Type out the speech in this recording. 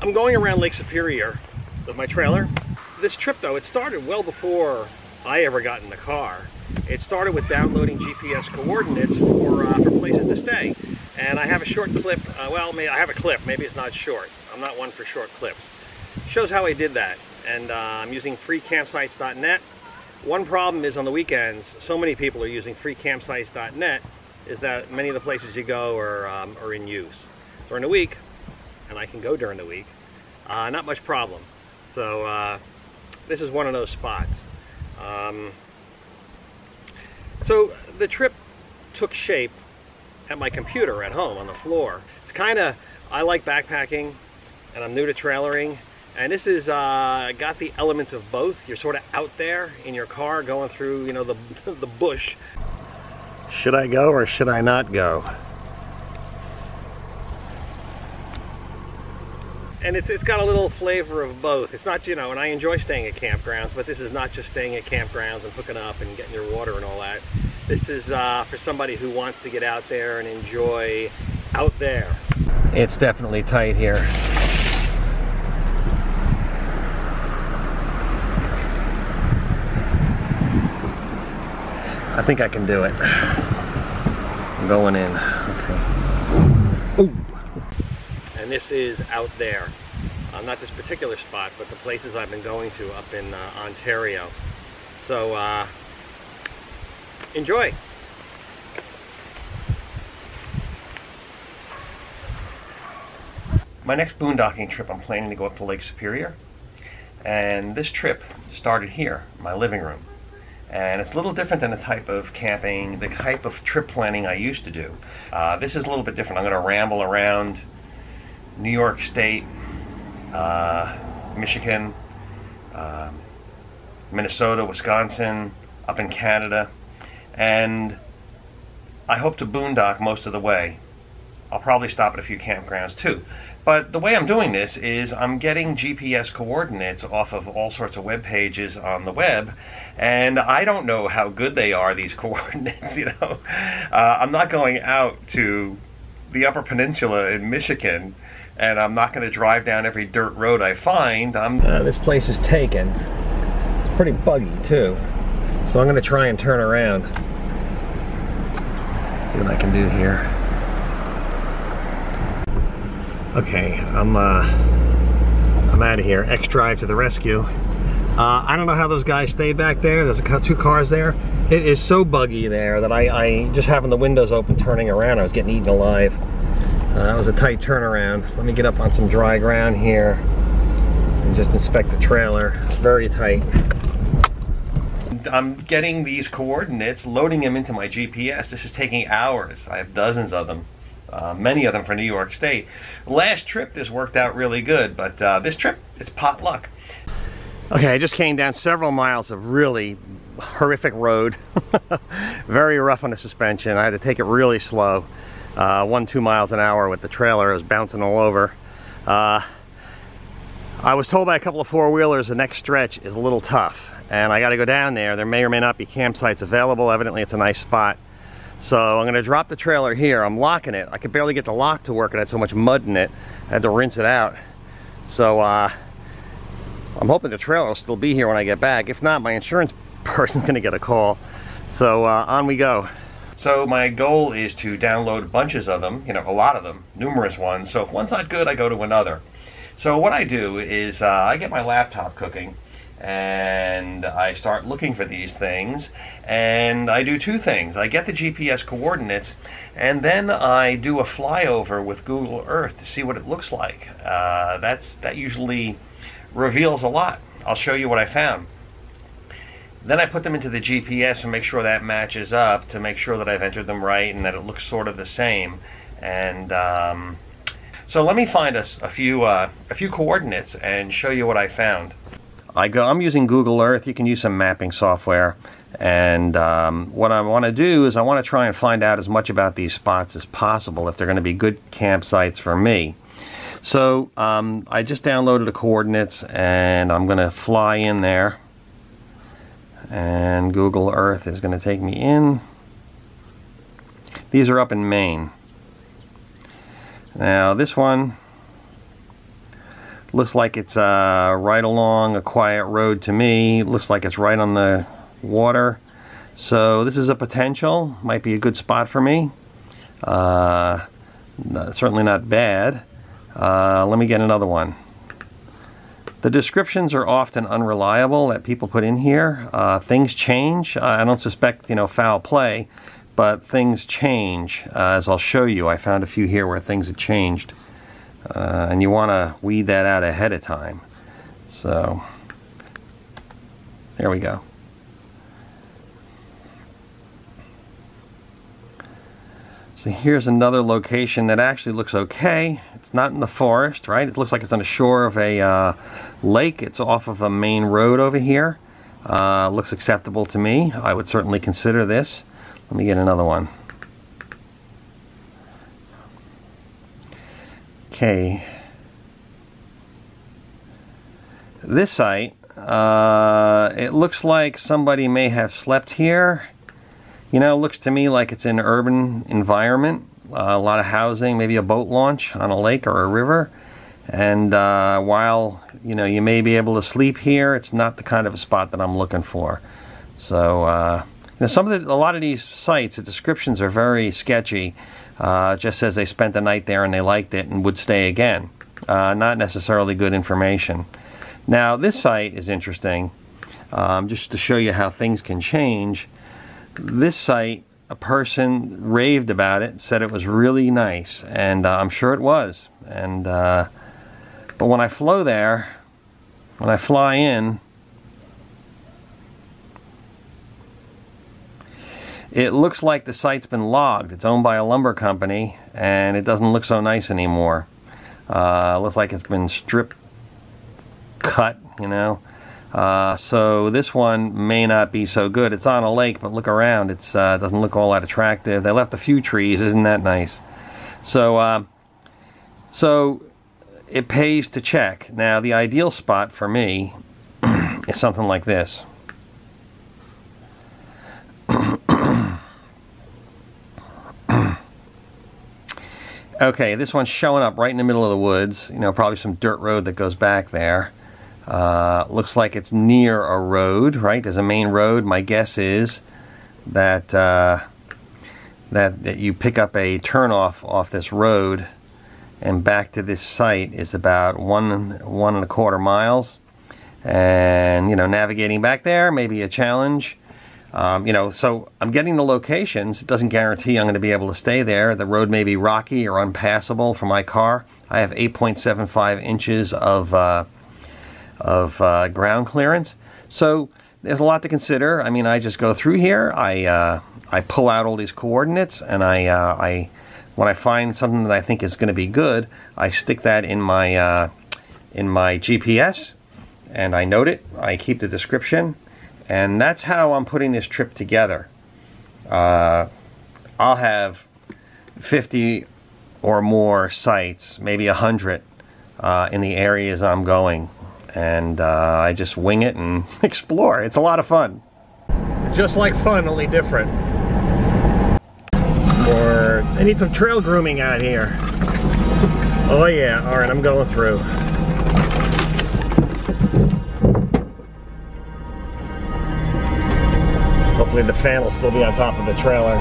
I'm going around Lake Superior with my trailer. This trip though, it started well before I ever got in the car. It started with downloading GPS coordinates for places to stay. And I have a short clip, well, I have a clip, maybe it's not short. I'm not one for short clips. Shows how I did that. And I'm using freecampsites.net. One problem is on the weekends, so many people are using freecampsites.net, is that many of the places you go are in use. During the week, and I can go during the week, not much problem. So this is one of those spots. So the trip took shape at my computer at home on the floor. It's kind of, I like backpacking and I'm new to trailering, and this is got the elements of both. You're sort of out there in your car going through, you know, the bush. Should I go or should I not go? And it's got a little flavor of both. It's not, you know, and I enjoy staying at campgrounds, but this is not just staying at campgrounds and hooking up and getting your water and all that. This is for somebody who wants to get out there and enjoy out there. It's definitely tight here. I think I can do it. I'm going in. Okay. Ooh. And this is out there. Not this particular spot, but the places I've been going to up in Ontario. So enjoy. My next boondocking trip, I'm planning to go up to Lake Superior. And this trip started here, my living room. And it's a little different than the type of camping, the type of trip planning I used to do. This is a little bit different. I'm going to ramble around New York State, Michigan, Minnesota, Wisconsin, up in Canada, and I hope to boondock most of the way. I'll probably stop at a few campgrounds too. But the way I'm doing this is I'm getting GPS coordinates off of all sorts of web pages on the web, and I don't know how good they are, these coordinates, you know. I'm not going out to the Upper Peninsula in Michigan, and I'm not going to drive down every dirt road I find. This place is taken. It's pretty buggy too, so I'm going to try and turn around. See what I can do here. Okay, I'm out of here. X drive to the rescue. I don't know how those guys stayed back there. There's two cars there. It is so buggy there that I just having the windows open, turning around, I was getting eaten alive. That was a tight turnaround. Let me get up on some dry ground here and just inspect the trailer. It's very tight. I'm getting these coordinates, loading them into my GPS. This is taking hours. I have dozens of them, many of them for New York State. Last trip this worked out really good, but this trip, it's pot luck. Okay, I just came down several miles of really horrific road. Very rough on the suspension. I had to take it really slow. 1-2 miles an hour with the trailer. It was bouncing all over. I was told by a couple of four-wheelers the next stretch is a little tough, and I got to go down there. There may or may not be campsites available. Evidently it's a nice spot. So I'm going to drop the trailer here. I'm locking it. I could barely get the lock to work. It had so much mud in it. I had to rinse it out. So I'm hoping the trailer will still be here when I get back. If not, my insurance person's going to get a call. So on we go. So my goal is to download bunches of them, you know, a lot of them, numerous ones. So if one's not good, I go to another. So what I do is I get my laptop cooking and I start looking for these things, and I do two things. I get the GPS coordinates, and then I do a flyover with Google Earth to see what it looks like. That usually reveals a lot. I'll show you what I found. Then I put them into the GPS and make sure that matches up, to make sure that I've entered them right and that it looks sort of the same. And so let me find us a few coordinates and show you what I found. I'm using Google Earth. You can use some mapping software. And what I want to do is I want to try and find out as much about these spots as possible, if they're going to be good campsites for me. So I just downloaded the coordinates, and I'm going to fly in there. And Google Earth is going to take me in. These are up in Maine. Now this one Looks like it's right along a quiet road to me. Looks like it's right on the water. So this is a potential. Might be a good spot for me. Certainly not bad. Let me get another one. The descriptions are often unreliable that people put in here. Things change. I don't suspect, you know, foul play, but things change. As I'll show you, I found a few here where things had changed. And you want to weed that out ahead of time. So, there we go. So here's another location that actually looks okay. It's not in the forest, right? It looks like it's on the shore of a lake. It's off of a main road over here. Looks acceptable to me. I would certainly consider this. Let me get another one. Okay. This site, it looks like somebody may have slept here. You know, it looks to me like it's an urban environment, a lot of housing, maybe a boat launch on a lake or a river. And while, you know, you may be able to sleep here, it's not the kind of a spot that I'm looking for. So, you know, a lot of these sites, the descriptions are very sketchy. It just says they spent the night there and they liked it and would stay again. Not necessarily good information. Now, this site is interesting, just to show you how things can change. This site, a person raved about it, said it was really nice, and I'm sure it was. And but when I fly in, it looks like the site's been logged. It's owned by a lumber company, and it doesn't look so nice anymore. Looks like it's been strip cut, you know. So this one may not be so good. It's on a lake, but look around. It doesn't look all that attractive. They left a few trees. Isn't that nice? So, so it pays to check. Now, the ideal spot for me is something like this. Okay, this one's showing up right in the middle of the woods. You know, probably some dirt road that goes back there. Looks like it's near a road, right? There's a main road. My guess is that that you pick up a turnoff off this road, and back to this site is about one and a quarter miles. And you know, navigating back there may be a challenge. You know, so I'm getting the locations. It doesn't guarantee I'm going to be able to stay there. The road may be rocky or unpassable for my car. I have 8.75 inches of ground clearance, so there's a lot to consider. I mean, I just go through here. I pull out all these coordinates, and when I find something that I think is going to be good, I stick that in my GPS, and I note it. I keep the description. And that's how I'm putting this trip together. I'll have 50 or more sites, maybe 100 in the areas I'm going. And I just wing it and explore. It's a lot of fun. Just like fun, only different. Or I need some trail grooming out here. Oh yeah, all right, I'm going through. Hopefully the fan will still be on top of the trailer.